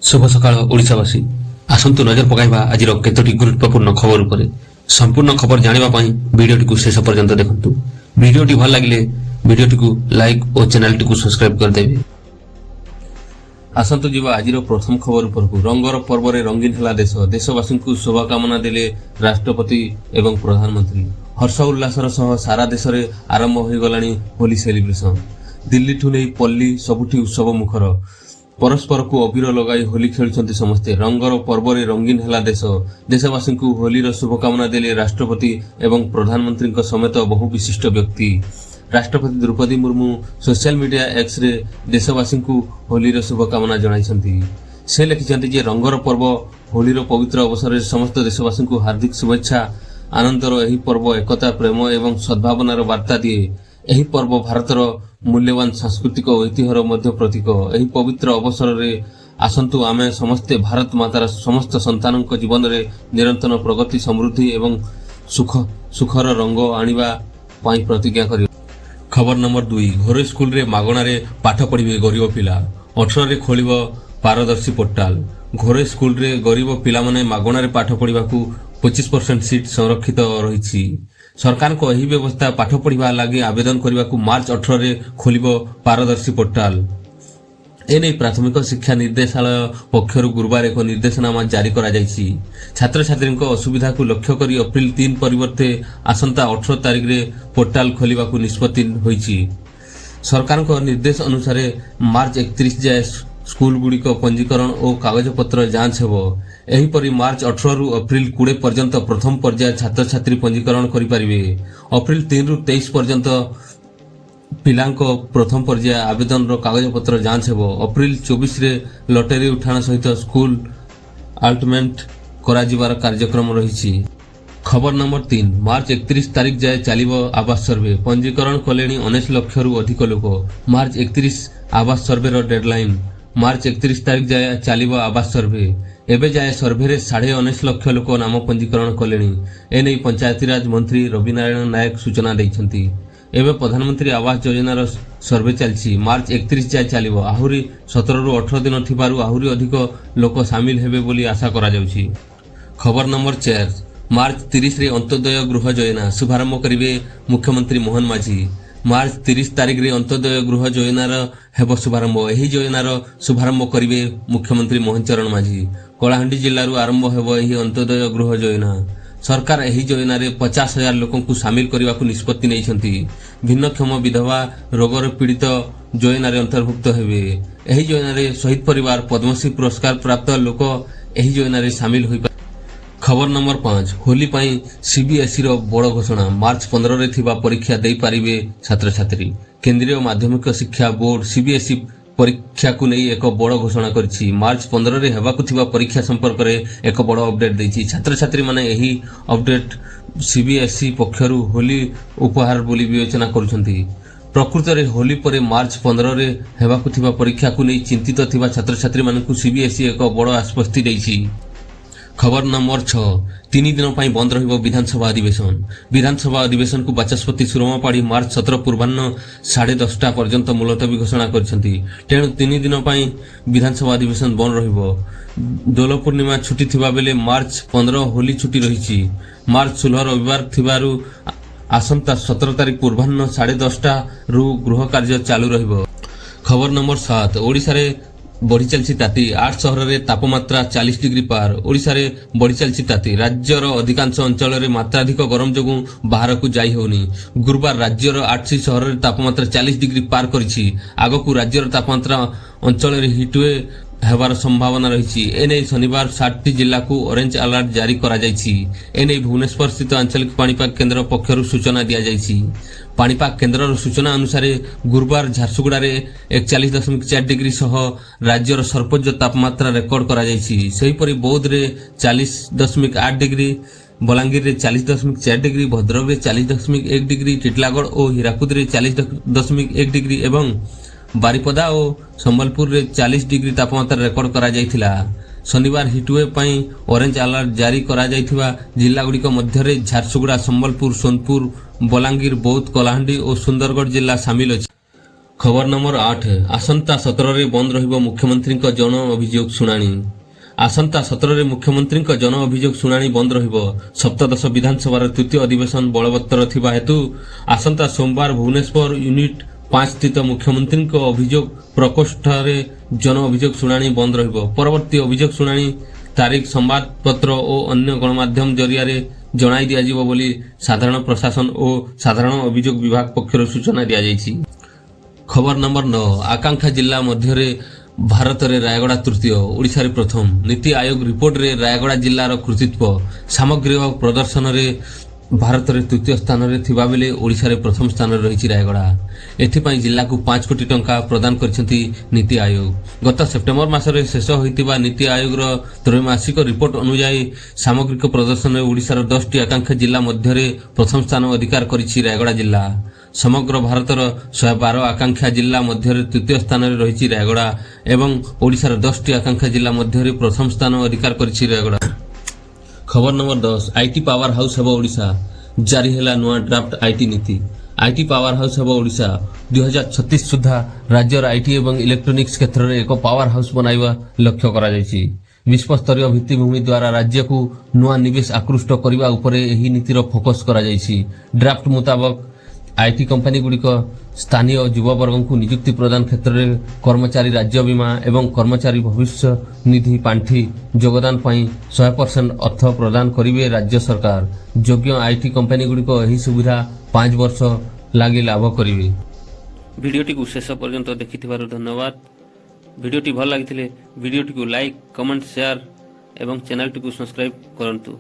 शुभ सकाळ ओडिशावासी आसंतु नजर पकाइबा आजिर केतोटी गुरुत्वपूर्ण खबर उपरे संपूर्ण खबर जानिबा पई वीडियोटी को शेष पर्यंत देखंतु। वीडियोटी भल लागिले वीडियोटी को लाइक और चैनल को सब्सक्राइब कर देबे। आसंतु जीवा आजिर प्रथम खबर उपर को रंगर पर्व रे रंगीन हला देश देशवासी को शुभकामना देले राष्ट्रपति एवं प्रधानमंत्री। हर्ष उल्लासर सह सारा देश रे आरंभ होई गलानी होली सेलिब्रेशन। दिल्ली ठु नै पल्ली सबुठी उत्सव मुखर परस्पर को अबीर लगाई होली खेलुछंती समस्ते। रंगर पर्व रे रंगीन हला देश देशवासी को होलीर शुभकामना देले राष्ट्रपति एवं प्रधानमंत्री समेत बहु विशिष्ट व्यक्ति। राष्ट्रपति Draupadi Murmu social media X रे देशवासी को होलीर शुभकामना जणाइछंती। से लिखिछंती जे रंगर पर्व होलीर पवित्र अवसर रे समस्त देशवासी को हार्दिक शुभेच्छा। आनंदर एही पर्व एकता प्रेम एवं सद्भावनार वार्ता दिए। एही पर्व भारतर मूल्यवान सांस्कृतिक ऐतिह्यर मध्य प्रतीक। एही पवित्र अवसर रे आसंतु आमे समस्ते भारत मातार समस्त संतानक जीवन रे निरंतर प्रगति समृद्धि एवं सुखर रंग आनिबा पाई प्रतिज्ञा करियो। खबर नंबर 2 घरे स्कूल रे मागणा रे पाठ पढ़िबे गरीब पिला 18 रे खोलिबो पारदर्शी पोर्टाल। घरे स्कूल रे गरीब पिला माने मागणा रे पाठ पढ़िबाकू 25% सीट संरक्षित रहिछि। सरकार को यही व्यवस्था पाठ पढ़ा लगे आवेदन करने को मार्च 18 रे खोलिबो पारदर्शी पोर्टाल। एने प्राथमिक शिक्षा निर्देशालय पक्षर गुरुवार एक निर्देशनामा जारी करा जायछि। छात्र छात्री असुविधा को लक्ष्य करी अप्रैल 3 परिवर्ते आसंता 18 तारिख रे पोर्टाल खोलिबा को निष्पत्ति होईछि। सरकार को निर्देश अनुसार मार्च 31 जाए स्कूल गुड़ी पंजीकरण और कागज पत्र जांच हेबो। एहीपरि मार्च 18 रु अप्रैल 20 पर्यंत प्रथम पर्याय छात्र छात्री पंजीकरण करि परिबे। अप्रैल 3 रु 23 पर्यंत पिलांको प्रथम पर्याय आवेदन रो कागज पत्र जांच हेबो। अप्रैल 24 रे लॉटरी उठाण सहित स्कूल अलॉटमेंट करा जिबार कार्यक्रम रहिछि। खबर नंबर 3 मार्च 31 तारिख जाए चलिबो आवास सर्वे। पंजीकरण कलेनी 19 लाख रु अधिक लोक। मार्च 31 आवास सर्वे रो डेडलाइन। मार्च 31 तारिख जाए चलिबो आवास सर्वे। एबे जाए सर्वे रे 19.5 लाख लोक नाम पंजीकरण कलेनी। एने पंचायतीराज मंत्री रवि नारायण नायक सूचना दैछंती। एबे प्रधानमंत्री आवास योजनार सर्वे चलछि। मार्च 31 जाए चलिबो। आहुरी 17 रु 18 दिन थिबारु आहुरी अधिक लोक शामिल हेबे बोली आशा करा जाउछि। खबर नंबर 4 मार्च 30 रे अंत्योदय गृह योजना शुभारंभ करिवे मुख्यमंत्री मोहन माझी। मार्च 30 तारिख रे अंत्योदय गृह योजनार हेबो शुभारंभ। एही योजनार शुभारंभ करिवे मुख्यमंत्री मोहन चरण माझी। कलाहांडी जिल्लारू आरंभ हेबो एही अंत्योदय गृह योजना। सरकार एही योजना रे 50,000 लोकन को शामिल करिवा को निष्पत्ति नैछंती। भिन्नक्षम विधवा रोगर पीड़ित योजना रे अंतर्भुक्त हेबे। एही योजना रे शहीद परिवार पद्मश्री पुरस्कार प्राप्त लोक एही योजना रे शामिल होई। खबर नंबर 5 होली पाई सीबीएसई रो बड़ घोषणा। मार्च 15 रे थिबा परीक्षा देई पारिबे छात्र छात्री। केंद्रीय माध्यमिक शिक्षा बोर्ड सीबीएसई परीक्षा को नहीं एक बड़ घोषणा करिछि। मार्च 15 रे हेबाकु थिबा परीक्षा संपर्क रे एक बड़ अपडेट दैछि। छात्र छात्री माने एही अपडेट सीबीएसई पक्षरु होली उपहार बोली विवेचना करूछंती। प्रकृत रे होली परे मार्च 15 रे हेबाकु थिबा परीक्षा को नहीं चिंतित थिबा छात्र छात्री मानकु सीबीएसई एक बड़ आश्वस्ति दैछि। खबर नंबर 6 3 दिन पाई बंद रहिबो विधानसभा अधिवेशन। विधानसभा अधिवेशन को बाचस्पति सुरमा पाड़ी मार्च 17 पूर्वाह्न 10:30 पर्यंत मुलतवी घोषणा करछंती। तेणु 3 दिन पाई विधानसभा अधिवेशन बंद रहिबो। दोल पूर्णिमा छुट्टी थिबा बेले मार्च 15 होली छुट्टी रहिछि। मार्च 16 रविवार थिबारु आसंता 17 तारिख पूर्वाह्न 10:30 रु गृह कार्य चालू रहिबो। खबर नंबर 7 ओडिसा रे बढ़ी चलछि ताती। 8 सहर रे तापमात्रा 40 डिग्री पार। ओडिसा रे बढ़ी चलछि ताती। राज्यर अधिकांश अंचल रे मात्राधिक गरम जोगु बाहर को जाई होनी। गुरुवार राज्यर 8 सहर रे तापमात्रा 40 डिग्री पार करिछि। आगकू राज्यर तापमात्रा अंचल रे हिटवे हेबार संभावना रहिछि। एने शनिवार 60 जिल्ला को ऑरेंज अलर्ट जारी करा जायछि। एने भुवनेश्वर स्थित आंचलिक पाणीपाग केन्द्र पक्षरु सूचना दिया जायछि। पाणीपाग केन्द्र सूचना अनुसार गुरुवार झारसुगुड़ा रे 41.4 डिग्री सह राज्यर सर्वोच्च तापमात्रा रेकर्ड करा जायछि। सेहिपरि बौद्ध रे 40.8 डिग्री, बलांगीर रे 40.4 डिग्री, भद्रक रे 40.1 डिग्री, टिटलागढ़ और हीराकुद रे 40.1 डिग्री एवं बारिपदा और संबलपुर रे 40 डिग्री तापमात्रा रेकर्ड करा जायथिला। शनिवार हिटवेव पाई ऑरेंज अलर्ट जारी करा जायथिबा जिल्ला गुड़िक मध्य रे झारसुगुड़ा, संबलपुर, सोनपुर, बलांगीर, बौद्ध, कलाहांडी और सुंदरगढ़ जिला शामिल अछि। ଖବର ନମ୍ବର 8 ଆସନ୍ତା 17ରେ ବନ୍ଦ ରହିବ ମୁଖ୍ୟମନ୍ତ୍ରୀଙ୍କ ଜନ ଅଭିଯୋଗ ଶୁଣାଣି। ଆସନ୍ତା 17ରେ ମୁଖ୍ୟମନ୍ତ୍ରୀଙ୍କ ଜନ ଅଭିଯୋଗ ଶୁଣାଣି ବନ୍ଦ ରହିବ। ସପ୍ତଦଶ ବିଧାନସଭାର ତୃତୀୟ ଅଧିବେଶନ ବଳବତ୍ତର ଥିବା ହେତୁ ଆସନ୍ତା ସୋମବାର ଭୁବନେଶ୍ୱର ୟୁନିଟ୍ 5 ସ୍ଥିତ ମୁଖ୍ୟମନ୍ତ୍ରୀଙ୍କ ଅଭିଯୋଗ ପ୍ରକୋଷ୍ଠରେ ଜନ ଅଭିଯୋଗ ଶୁଣାଣି ବନ୍ଦ ରହିବ। ପରବର୍ତ୍ତୀ ଅଭିଯୋଗ ଶୁଣାଣି ତାରିଖ ସମ୍ବାଦପତ୍ର ଓ ଅନ୍ୟ ଗଣମାଧ୍ୟମ ଜରିଆରେ ଜଣାଇ ଦିଆଯିବ ବୋଲି ସାଧାରଣ ପ୍ରଶାସନ ଓ ସାଧାରଣ ଅଭିଯୋଗ ବିଭାଗ ପକ୍ଷରୁ ସୂଚନା ଦିଆଯାଇଛି। ଖବର ନମ୍ବର 9 ଆକାଂକ୍ଷା ଜିଲ୍ଲା ମଧ୍ୟରେ ଭାରତରେ ରାୟଗଡ଼ା ତୃତୀୟ, ଓଡ଼ିଶାରେ ପ୍ରଥମ। ନୀତି ଆୟୋଗ ରିପୋର୍ଟରେ ରାୟଗଡ଼ା ଜିଲ୍ଲାର କୃତିତ୍ୱ ସାମଗ୍ରିକ ପ୍ରଦର୍ଶନରେ ଭାରତରେ ତୃତୀୟ ସ୍ଥାନରେ ଥିବାବେଳେ ଓଡ଼ିଶାରେ ପ୍ରଥମ ସ୍ଥାନରେ ରହିଛି ରାୟଗଡ଼ା। ଏଥିପାଇଁ ଜିଲ୍ଲାକୁ 5 କୋଟି ଟଙ୍କା ପ୍ରଦାନ କରିଛନ୍ତି ନୀତି ଆୟୋଗ। ଗତ ସେପ୍ଟେମ୍ବର ମାସରେ ଶେଷ ହୋଇଥିବା ନୀତି ଆୟୋଗର ତ୍ରୈମାସିକ ରିପୋର୍ଟ ଅନୁଯାୟୀ ସାମଗ୍ରିକ ପ୍ରଦର୍ଶନରେ ଓଡ଼ିଶାର 10ଟି ଆକାଂକ୍ଷା ଜିଲ୍ଲା ମଧ୍ୟରେ ପ୍ରଥମ ସ୍ଥାନ ଅଧିକାର କରିଛି ରାୟଗଡ଼ା ଜିଲ୍ଲା। ସମଗ୍ର ଭାରତର 112 ଆକାଂକ୍ଷା ଜିଲ୍ଲା ମଧ୍ୟରେ ତୃତୀୟ ସ୍ଥାନରେ ରହିଛି ରାୟଗଡ଼ା ଏବଂ ଓଡ଼ିଶାର 10ଟି ଆକାଂକ୍ଷା ଜିଲ୍ଲା ମଧ୍ୟରେ ପ୍ରଥମ ସ୍ଥାନ ଅଧିକାର କରିଛି ରାୟଗଡ଼ା। ଖବର ନମ୍ବର 10 ଆଇଟି ପାୱାର ହାଉସ୍ ହେବ ଓଡ଼ିଶା, ଜାରି ହେଲା ନୂଆ ଡ୍ରାଫ୍ଟ ଆଇଟି ନୀତି। ଆଇଟି ପାୱାର ହାଉସ୍ ହେବ ଓଡ଼ିଶା। 2036 ସୁଦ୍ଧା ରାଜ୍ୟର ଆଇଟି ଏବଂ ଇଲେକ୍ଟ୍ରୋନିକ୍ସ କ୍ଷେତ୍ରରେ ଏକ ପାୱାର ହାଉସ୍ ବନାଇବା ଲକ୍ଷ୍ୟ କରାଯାଇଛି। ବିଶ୍ୱସ୍ତରୀୟ ଭିତ୍ତିଭୂମି ଦ୍ୱାରା ରାଜ୍ୟକୁ ନୂଆ ନିବେଶ ଆକୃଷ୍ଟ କରିବା ଉପରେ ଏହି ନୀତିର ଫୋକସ୍ କରାଯାଇଛି। ଡ୍ରାଫ୍ଟ ମୁତାବକ ଆଇଟି କମ୍ପାନୀଗୁଡ଼ିକ ସ୍ଥାନୀୟ ଯୁବବର୍ଗଙ୍କୁ ନିଯୁକ୍ତି ପ୍ରଦାନ କ୍ଷେତ୍ରରେ କର୍ମଚାରୀ ରାଜ୍ୟ ବୀମା ଏବଂ କର୍ମଚାରୀ ଭବିଷ୍ୟ ନିଧି ପାଣ୍ଠି ଯୋଗଦାନ ପାଇଁ 100% ଅର୍ଥ ପ୍ରଦାନ କରିବେ ରାଜ୍ୟ ସରକାର। ଯୋଗ୍ୟ ଆଇଟି କମ୍ପାନୀଗୁଡ଼ିକ ଏହି ସୁବିଧା 5 ବର୍ଷ ଲାଗି ଲାଭ କରିବେ। ଭିଡ଼ିଓଟିକୁ ଶେଷ ପର୍ଯ୍ୟନ୍ତ ଦେଖିଥିବାରୁ ଧନ୍ୟବାଦ। ଭିଡ଼ିଓଟି ଭଲ ଲାଗିଥିଲେ ଭିଡ଼ିଓଟିକୁ ଲାଇକ୍, କମେଣ୍ଟ, ସେୟାର ଏବଂ ଚ୍ୟାନେଲଟିକୁ ସବସ୍କ୍ରାଇବ୍ କରନ୍ତୁ।